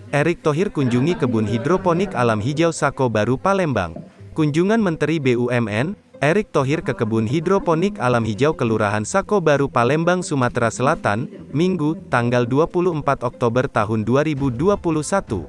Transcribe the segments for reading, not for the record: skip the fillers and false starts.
Erick Thohir kunjungi kebun hidroponik alam hijau Sako Baru Palembang. Kunjungan Menteri BUMN, Erick Thohir ke kebun hidroponik alam hijau Kelurahan Sako Baru Palembang, Sumatera Selatan, Minggu, tanggal 24 Oktober tahun 2021.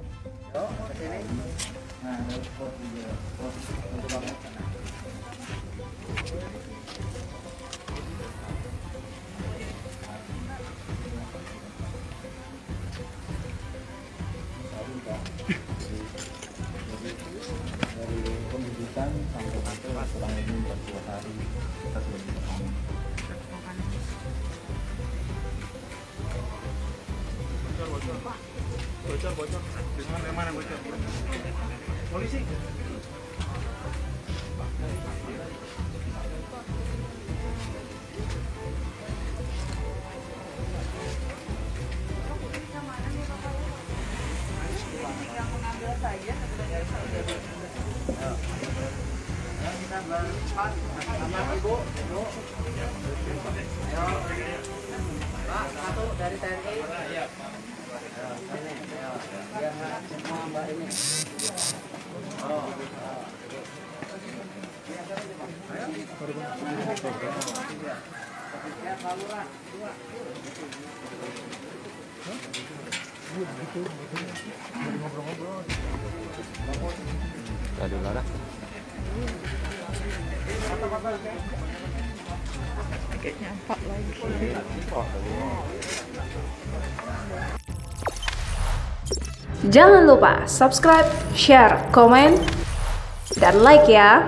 Dari pembibitan sampai hasil kurang lebih 40 hari kita sudah bisa panen. Bocor. Yang mana bocor? Polisi. Pak, satu dari TNI. Ini, biar semua Mbak ini. Ya, Pak Lurah, 2. Aduh, Lara. Kayaknya 4 lagi. Jangan lupa subscribe, share, komen, dan like ya.